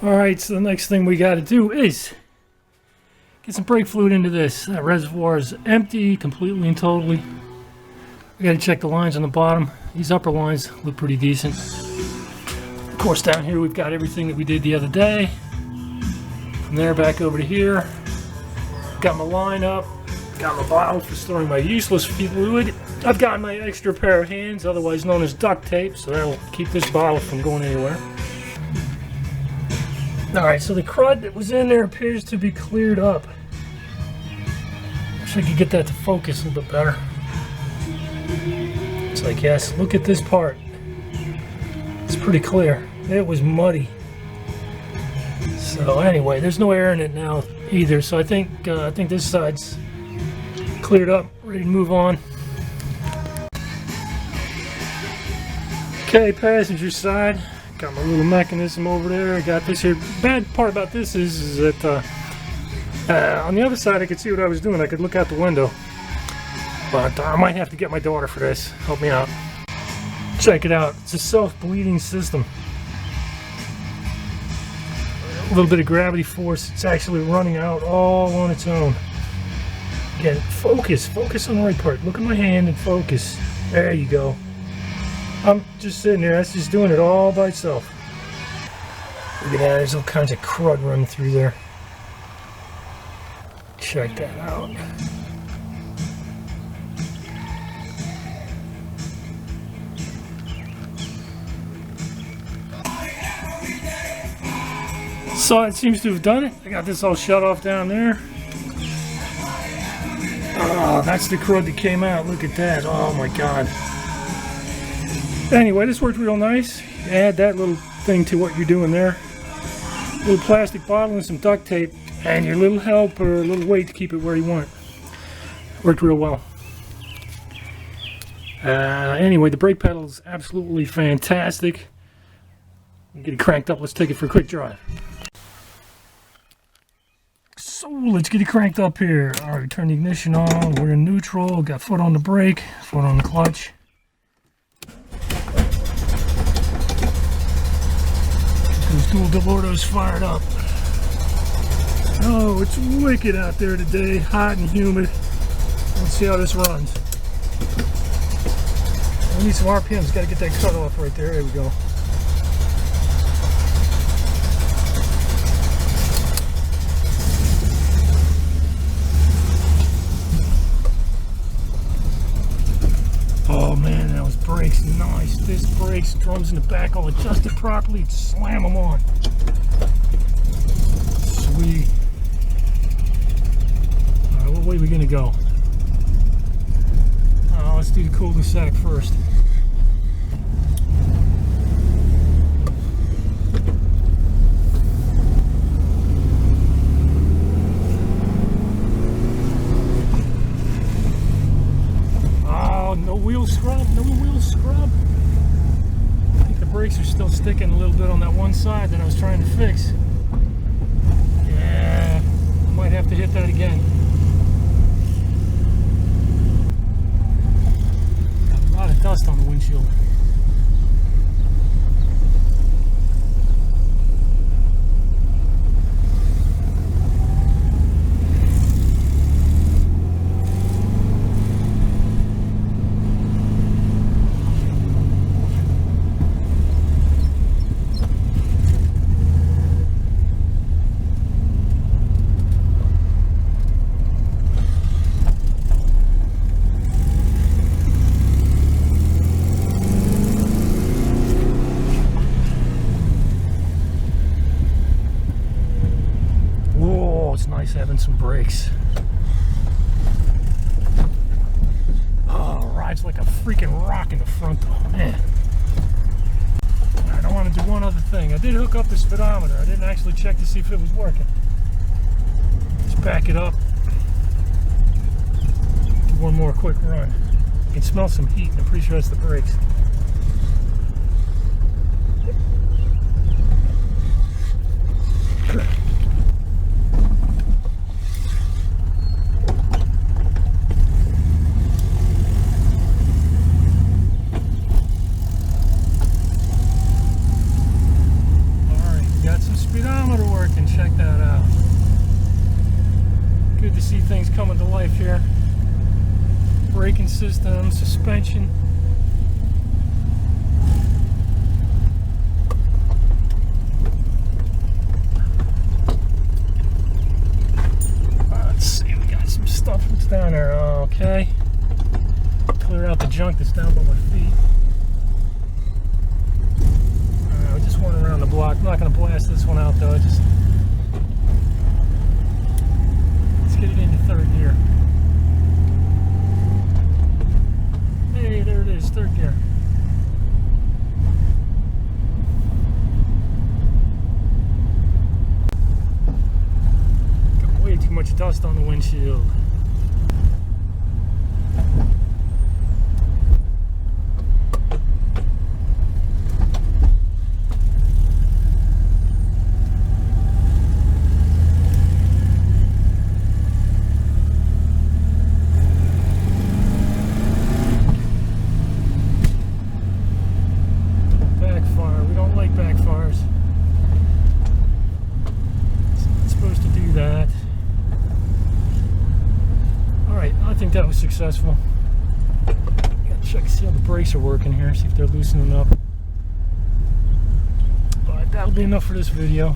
Alright, so the next thing we got to do is get some brake fluid into this. That reservoir is empty completely and totally. We got to check the lines on the bottom. These upper lines look pretty decent. Of course, down here we've got everything that we did the other day. From there back over to here. Got my line up. Got my bottle for storing my useless fluid. I've got my extra pair of hands, otherwise known as duct tape, so that'll keep this bottle from going anywhere. Alright, so the crud that was in there appears to be cleared up. Wish I could get that to focus a little bit better. It's like, yes, look at this part. It's pretty clear. It was muddy. So anyway, there's no air in it now either, so I think this side's cleared up, ready to move on. Okay, passenger side. Got my little mechanism over there. I got this here. Bad part about this is that on the other side I could see what I was doing. I could look out the window. But I might have to get my daughter for this. Help me out. Check it out. It's a self-bleeding system. A little bit of gravity force. It's actually running out all on its own. Again, focus on the right part. Look at my hand and focus. There you go. I'm just sitting there. That's just doing it all by itself. Look at that. There's all kinds of crud running through there. Check that out. So it seems to have done it. I got this all shut off down there. Oh, that's the crud that came out. Look at that. Oh my god. Anyway, this worked real nice. Add that little thing to what you're doing there. A little plastic bottle and some duct tape and your little help or a little weight to keep it where you want it. Worked real well. Anyway, the brake pedal is absolutely fantastic. Get it cranked up. Let's take it for a quick drive. So let's get it cranked up here. Alright, turn the ignition on. We're in neutral. Got foot on the brake, foot on the clutch. Those dual Delortos fired up. Oh, it's wicked out there today. Hot and humid. Let's see how this runs. We need some RPMs. Got to get that cut off right there. There we go. Oh man, those brakes, nice. Disc brakes, drums in the back, all adjusted properly. Slam them on. Sweet. Alright, what way are we gonna go? Let's do the cul-de-sac first. No wheel scrub, no wheel scrub. I think the brakes are still sticking a little bit on that one side that I was trying to fix. Yeah, I might have to hit that again. Got a lot of dust on the windshield. It's nice having some brakes. Oh, rides like a freaking rock in the front though, man. Alright, I want to do one other thing. I did hook up the speedometer. I didn't actually check to see if it was working. Let's back it up. Do one more quick run. You can smell some heat. I'm pretty sure that's the brakes. Got some speedometer working. Check that out. Good to see things coming to life here. Braking system, suspension. Let's see, we got some stuff that's down there. Okay. Clear out the junk that's down by my feet. We just went around the block. I'm not going to blast this one out though. Let's get it into third gear. Hey, there it is, third gear. Got way too much dust on the windshield. I think that was successful. Gotta check, see how the brakes are working here, see if they're loosening up. But that'll be enough for this video.